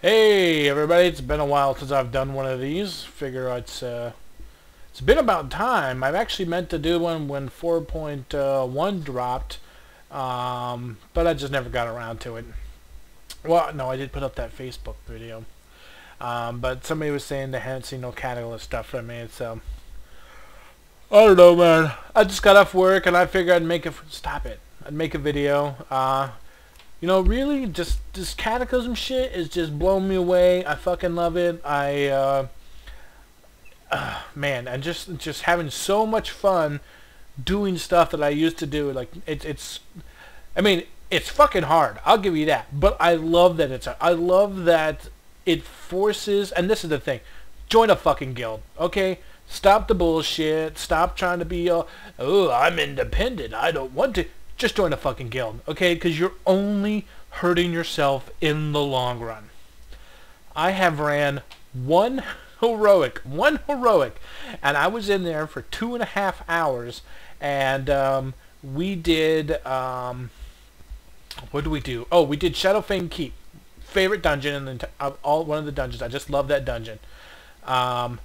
Hey everybody, it's been a while since I've done one of these. Figure it's been about time. I've actually meant to do one when 4.1 dropped, but I just never got around to it. Well, no, I did put up that Facebook video, but somebody was saying they hadn't seen no Cataclysm stuff from me, so I don't know, man. I just got off work and I figured I'd make a I'd make a video. You know, really, just this Cataclysm shit is just blowing me away. I fucking love it. Man, I'm just having so much fun doing stuff that I used to do. Like I mean, it's fucking hard. I'll give you that. But I love that I love that it forces. And this is the thing: join a fucking guild, okay? Stop the bullshit. Stop trying to be, oh, I'm independent. I don't want to. Just join a fucking guild, okay? Because you're only hurting yourself in the long run. I have ran one heroic, and I was in there for 2.5 hours, and we did, what did we do? Oh, we did Shadowfang Keep. Favorite dungeon in one of the dungeons. I just love that dungeon. So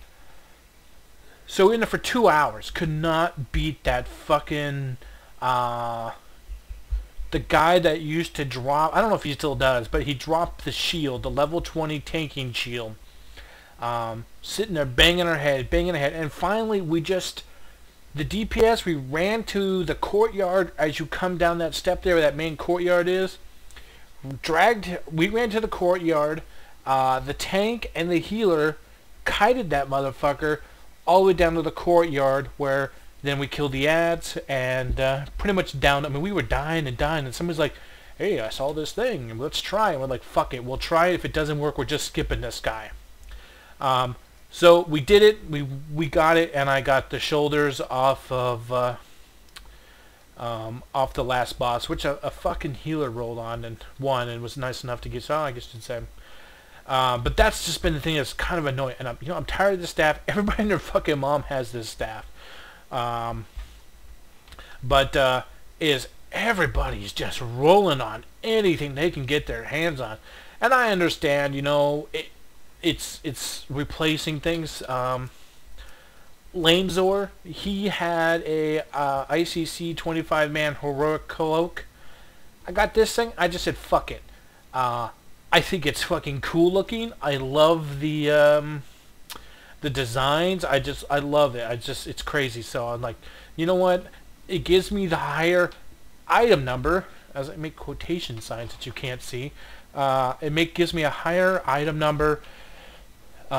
we were in there for 2 hours. Could not beat that fucking... the guy that used to drop, I don't know if he still does, but he dropped the shield, the level 20 tanking shield. Sitting there banging our head, and finally the DPS, we ran to the courtyard as you come down that step there where that main courtyard is. We ran to the courtyard, the tank and the healer kited that motherfucker all the way down to the courtyard where then we killed the ads and pretty much down. I mean, we were dying, and somebody's like, hey, I saw this thing, let's try. And we're like, fuck it, we'll try it. If it doesn't work, we're just skipping this guy. So we did it. We got it, and I got the shoulders off of off the last boss, which a fucking healer rolled on and won, and was nice enough to get. So I guess you'd say. But that's just been the thing that's kind of annoying. And I'm tired of the staff. Everybody and their fucking mom has this staff. Is everybody's just rolling on anything they can get their hands on, and I understand, you know, it's replacing things. Lamezor, he had a ICC 25-man heroic cloak. I got this thing. I just said fuck it. I think it's fucking cool looking. I love the designs. I love it. It's crazy. So I'm like, you know what? It gives me the higher item number, as I make quotation signs that you can't see. Gives me a higher item number,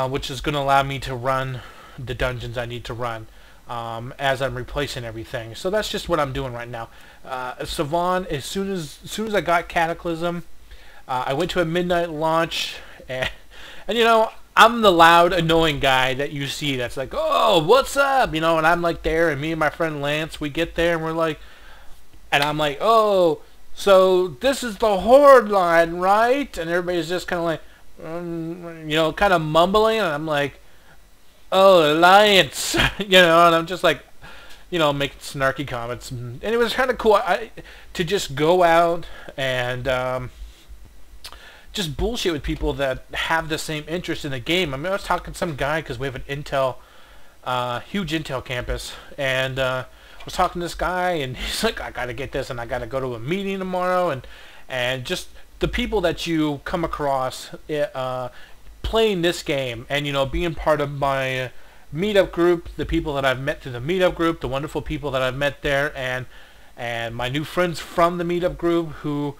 which is going to allow me to run the dungeons I need to run as I'm replacing everything. So that's just what I'm doing right now. Savon, as soon as I got Cataclysm, I went to a midnight launch, and you know, I'm the loud, annoying guy that you see that's like, oh, what's up? You know, and I'm like there, and me and my friend Lance, we get there, and we're like, and I'm like, oh, so this is the Horde line, right? And everybody's just kind of like, you know, kind of mumbling, and I'm like, oh, Alliance, you know, and I'm just like, you know, making snarky comments. And it was kind of cool to just go out and just bullshit with people that have the same interest in the game. I mean, I was talking to some guy because we have an Intel, huge Intel campus, and I was talking to this guy, and he's like, I gotta get this, and I gotta go to a meeting tomorrow, and just the people that you come across playing this game, and you know, being part of my meetup group, the people that I've met through the meetup group, the wonderful people that I've met there, and my new friends from the meetup group who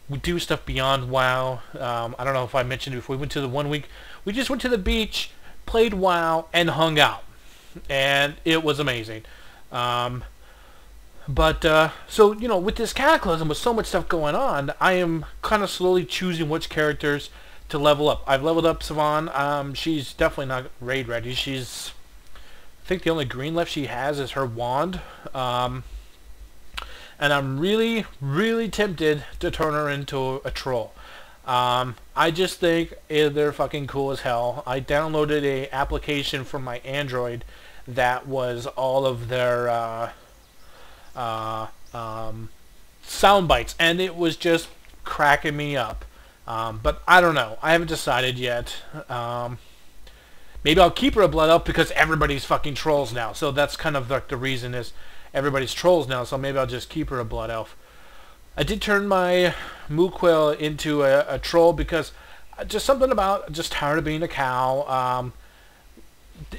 we do stuff beyond WoW. I don't know if I mentioned it before. We went to the 1 week. We just went to the beach, played WoW, and hung out. And it was amazing. So, you know, with this Cataclysm, with so much stuff going on, I am kind of slowly choosing which characters to level up. I've leveled up Savon. She's definitely not raid ready. She's, I think the only green left she has is her wand. And I'm really, really tempted to turn her into a troll. I just think they're fucking cool as hell. I downloaded a application from my Android that was all of their sound bites, and it was just cracking me up. But I don't know. I haven't decided yet. Maybe I'll keep her a blood elf because everybody's fucking trolls now. So that's kind of like the reason is everybody's trolls now. So maybe I'll just keep her a blood elf. I did turn my moo quail into a troll because just something about just tired of being a cow.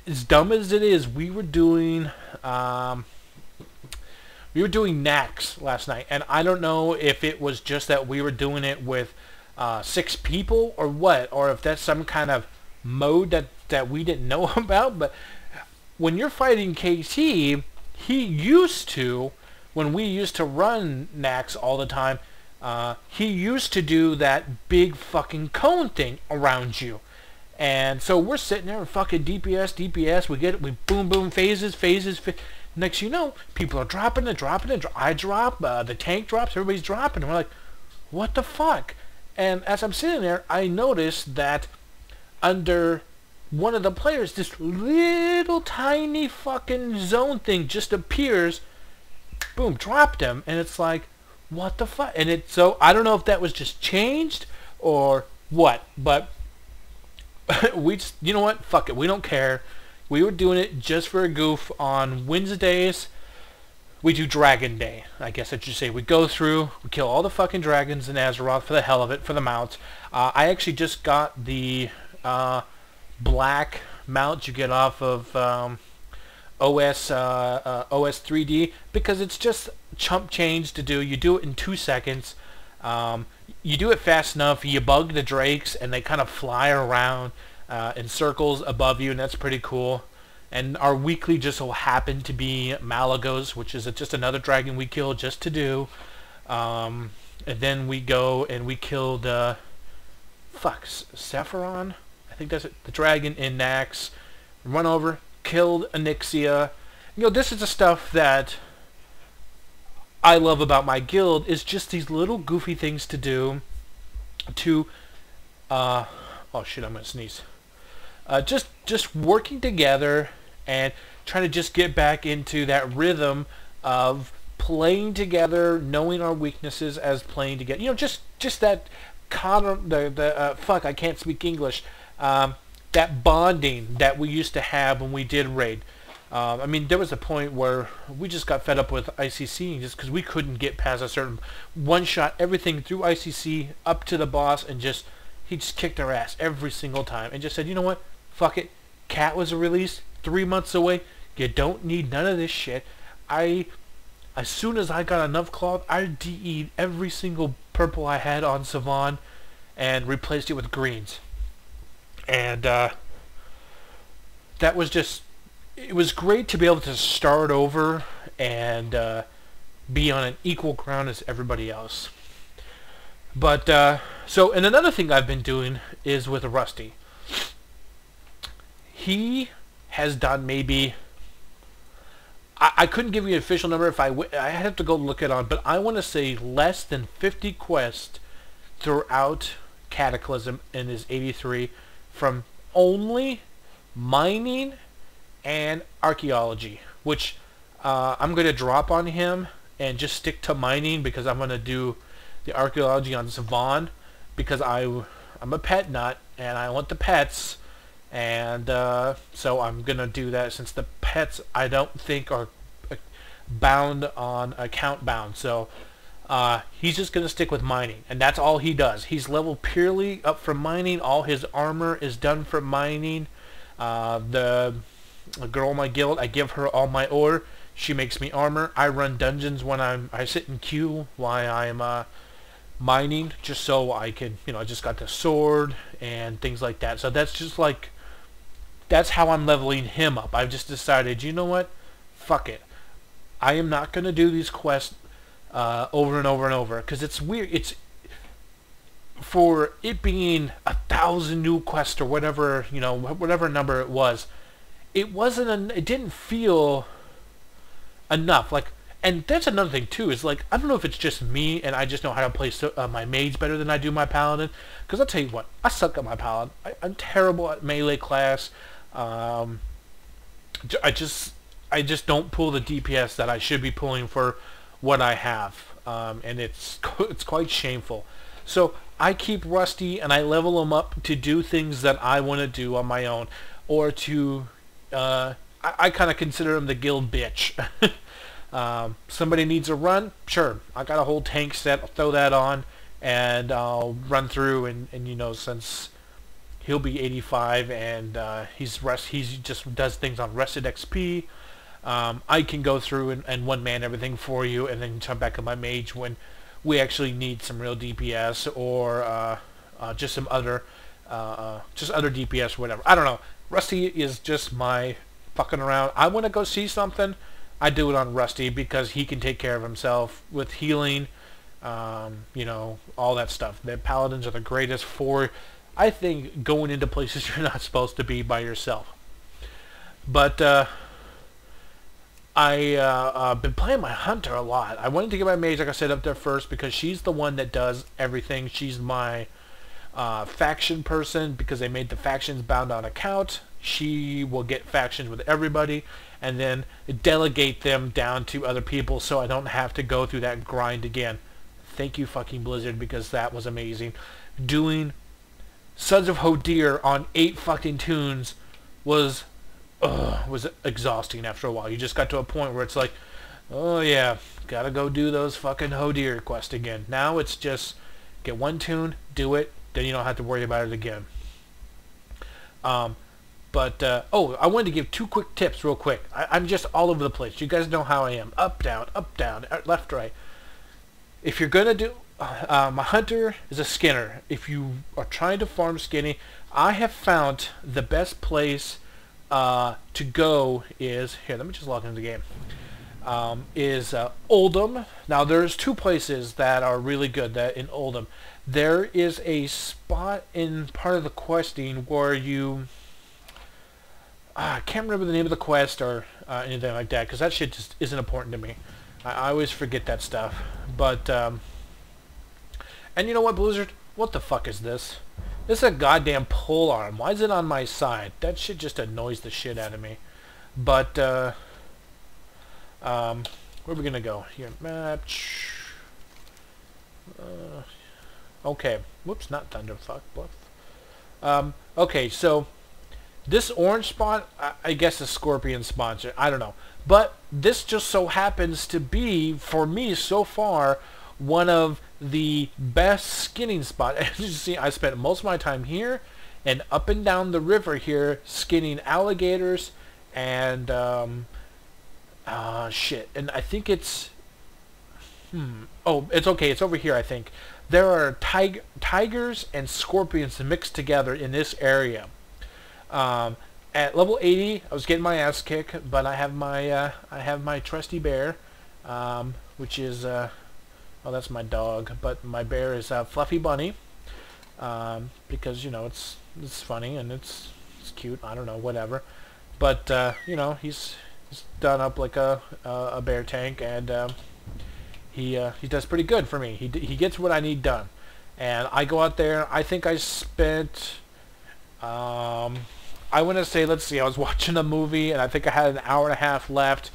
As dumb as it is, we were doing knacks last night, and I don't know if it was just that we were doing it with 6 people or what, or if that's some kind of mode that we didn't know about. But when you're fighting KT, he used to, when we used to run knacks all the time, he used to do that big fucking cone thing around you. And so we're sitting there and fucking DPS, we boom boom phases. Next you know, people are dropping it, I drop, the tank drops, everybody's dropping, and we're like, what the fuck? And as I'm sitting there, I noticed that under one of the players, this little tiny fucking zone thing just appears, boom, dropped him, and it's like, what the fuck? And so I don't know if that was just changed or what, but we just, you know what, fuck it, we don't care. We were doing it just for a goof. On Wednesdays, we do Dragon Day, I guess I should say. We go through, we kill all the fucking dragons in Azeroth for the hell of it, for the mounts. I actually just got the black mount you get off of OS 3D because it's just chump change to do. You do it in 2 seconds. You do it fast enough, you bug the drakes, and they kind of fly around in circles above you, and that's pretty cool. And our weekly just so happened to be Malagos, which is just another dragon we kill just to do. And then we go and we killed Sephiron? I think that's it. The dragon in Nax. Run over, killed Onyxia. You know, this is the stuff that I love about my guild, is just these little goofy things to do to oh shit, I'm gonna sneeze. Just working together and trying to just get back into that rhythm of playing together, knowing our weaknesses as playing together. You know, just that fuck, I can't speak English. That bonding that we used to have when we did raid. I mean, there was a point where we just got fed up with ICC just because we couldn't get past a certain one-shot everything through ICC up to the boss, and he just kicked our ass every single time and just said, you know what, fuck it. Cat was released 3 months away. You don't need none of this shit. As soon as I got enough cloth, I DE'd every single purple I had on Savon and replaced it with greens. And that was just, it was great to be able to start over and be on an equal ground as everybody else. But so, and another thing I've been doing is with Rusty. He has done maybe, I couldn't give you an official number. If I have to go look it on, but I want to say less than 50 quests throughout Cataclysm in his 83 from only mining and archaeology, which I'm going to drop on him and just stick to mining because I'm going to do the archaeology on Savon because I'm a pet nut and I want the pets, and so I'm going to do that since the pets I don't think are bound on account bound. So he's just going to stick with mining, and that's all he does. He's leveled purely up from mining. All his armor is done from mining. The girl in my guild, I give her all my ore. She makes me armor. I run dungeons when I sit in queue while I'm mining, just so I can, you know, I just got the sword and things like that. So that's just like, that's how I'm leveling him up. I've just decided, you know what, fuck it. I am not going to do these quests over and over and over, because it's weird. It's, for it being 1,000 new quests or whatever, you know, whatever number it was, it wasn't, it didn't feel enough. Like, and that's another thing too, is like, I don't know if it's just me and I just know how to play my mage better than I do my paladin, because I'll tell you what, I suck at my paladin. I'm terrible at melee class. I just don't pull the DPS that I should be pulling for what I have, and it's quite shameful. So I keep Rusty and I level him up to do things that I want to do on my own, or to I kind of consider him the guild bitch. Somebody needs a run, sure, I got a whole tank set, I'll throw that on and I'll run through, and you know, since he'll be 85 and he's just does things on rested XP, I can go through and one man everything for you, and then turn back on my mage when we actually need some real DPS, or just some other DPS or whatever. I don't know. Rusty is just my fucking around. I want to go see something, I do it on Rusty because he can take care of himself with healing, you know, all that stuff. The paladins are the greatest for, I think, going into places you're not supposed to be by yourself. But I've been playing my hunter a lot. I wanted to get my mage, like I said, up there first because she's the one that does everything. She's my faction person because they made the factions bound on account. She will get factions with everybody and then delegate them down to other people so I don't have to go through that grind again. Thank you, fucking Blizzard, because that was amazing. Doing Sons of Hodir on 8 fucking tunes was exhausting after a while. You just got to a point where it's like, oh yeah, gotta go do those fucking Hodir quests again. Now it's just get one tune, do it, then you don't have to worry about it again. Oh, I wanted to give 2 quick tips real quick. I'm just all over the place. You guys know how I am. Up, down, left, right. If you're gonna do, my hunter is a skinner. If you are trying to farm skinny, I have found the best place to go is, here, let me just log into the game, is Oldham. Now there's 2 places that are really good that in Oldham. There is a spot in part of the questing where you, I can't remember the name of the quest or anything like that, because that shit just isn't important to me. I always forget that stuff. But, and you know what, Blizzard? What the fuck is this? This is a goddamn pole arm. Why is it on my side? That shit just annoys the shit out of me. But, where are we gonna go? Here, map. Okay. Whoops, not Thunderfuck. Bluff. Okay, so this orange spot, I guess is Scorpion sponsor. I don't know. But this just so happens to be, for me so far, one of the best skinning spots. As you see, I spent most of my time here and up and down the river here skinning alligators and shit. And I think it's oh, it's okay. It's over here, I think. There are tigers and scorpions mixed together in this area. At level 80, I was getting my ass kicked, but I have my trusty bear, which is oh, that's my dog, but my bear is Fluffy Bunny, because, you know, it's funny and it's cute. I don't know, whatever. But you know, he's done up like a bear tank, and he does pretty good for me. He gets what I need done, and I go out there. I think I spent I want to say, let's see, I was watching a movie and I think I had an hour and a half left,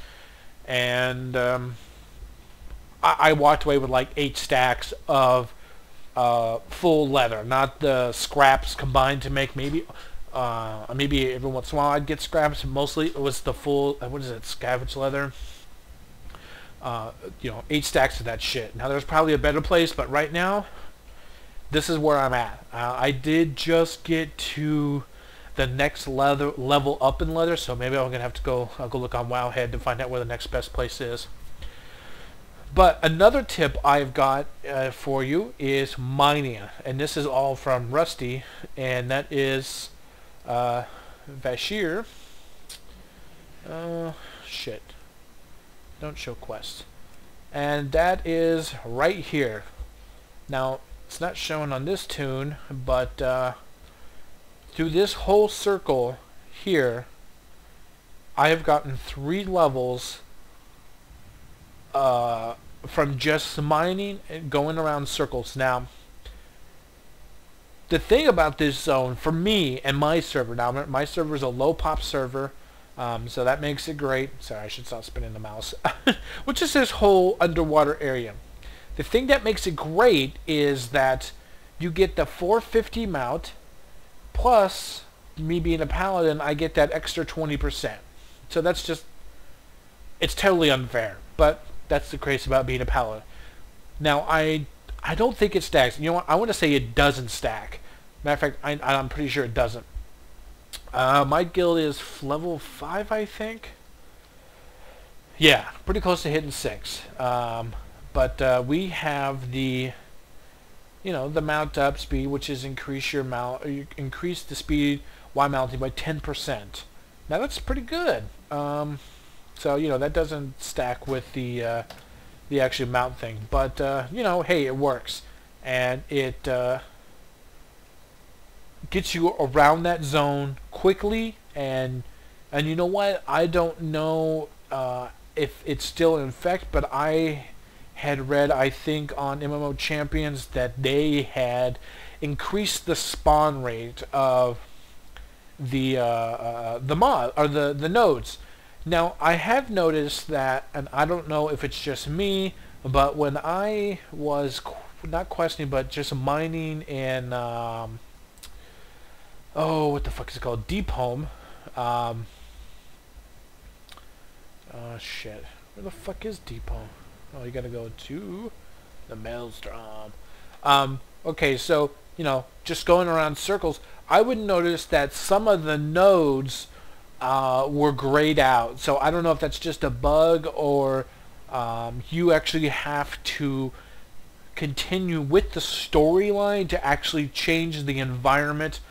and I walked away with like 8 stacks of full leather, not the scraps combined to make maybe every once in a while I'd get scraps. Mostly it was the full, what is it, scavenge leather. You know, 8 stacks of that shit. Now there's probably a better place, but right now this is where I'm at. I did just get to the next level up in leather, so maybe I'm gonna have to go. I'll go look on Wowhead to find out where the next best place is. But another tip I've got for you is mining, and this is all from Rusty, and that is Vashir. Shit. Don't show quests. And that is right here. Now, it's not shown on this tune, but through this whole circle here, I have gotten 3 levels from just mining and going around circles. Now, the thing about this zone, for me and my server, now my server is a low pop server, so that makes it great. Sorry, I should stop spinning the mouse. Which is this whole underwater area. The thing that makes it great is that you get the 450 mount, plus me being a paladin, I get that extra 20%. So that's just, it's totally unfair. But that's the craze about being a paladin. Now, I don't think it stacks. You know what? I want to say it doesn't stack. Matter of fact, I'm pretty sure it doesn't. My guild is level 5, I think. Yeah, pretty close to hitting 6. But we have the, the mount up speed, which is increase the speed while mounting by 10%. Now that's pretty good. So that doesn't stack with the actual mount thing, but hey, it works, and it gets you around that zone quickly, and you know what? I don't know if it's still in effect, but I had read, I think, on MMO Champions that they had increased the spawn rate of the mod or the nodes. Now, I have noticed that, and I don't know if it's just me, but when I was not questing, but just mining in what the fuck is it called? Deep Home. Oh shit. Where the fuck is Deep Home? Oh, you gotta go to the Maelstrom. Okay, so, just going around circles, I would notice that some of the nodes were grayed out. So I don't know if that's just a bug or you actually have to continue with the storyline to actually change the environment.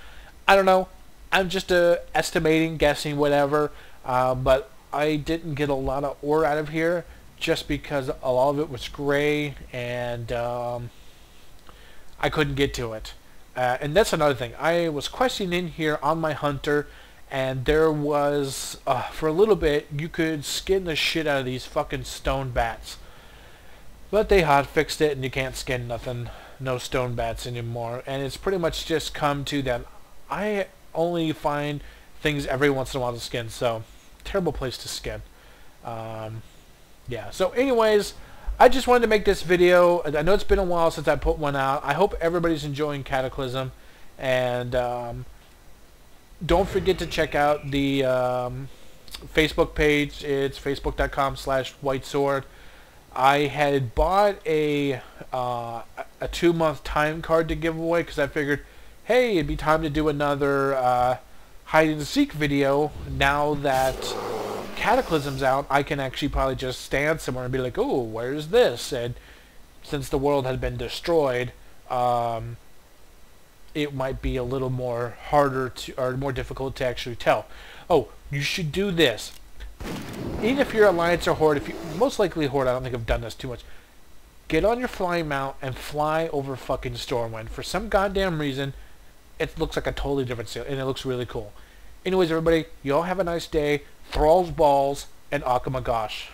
I don't know. I'm just estimating, guessing, whatever. But I didn't get a lot of ore out of here just because a lot of it was gray and I couldn't get to it. And that's another thing. I was questing in here on my hunter, and there was, for a little bit, you could skin the shit out of these fucking stone bats. But they hotfixed it, and you can't skin nothing, no stone bats anymore. And it's pretty much just come to that I only find things every once in a while to skin, so terrible place to skin. Yeah, so anyways, I just wanted to make this video. I know it's been a while since I put one out. I hope everybody's enjoying Cataclysm, and don't forget to check out the Facebook page. It's facebook.com/WhiteSword. I had bought a 2-month time card to give away because I figured, hey, it'd be time to do another hide and seek video. Now that Cataclysm's out, I can actually probably just stand somewhere and be like, oh, where's this? And since the world had been destroyed, it might be a little more harder to, or more difficult to actually tell. Oh, you should do this. Even if you're Alliance or Horde, if you, most likely Horde, I don't think I've done this too much. Get on your flying mount and fly over fucking Stormwind. For some goddamn reason, it looks like a totally different scale, and it looks really cool. Anyways, everybody, you all have a nice day. Thrall's balls, and Akamagosh.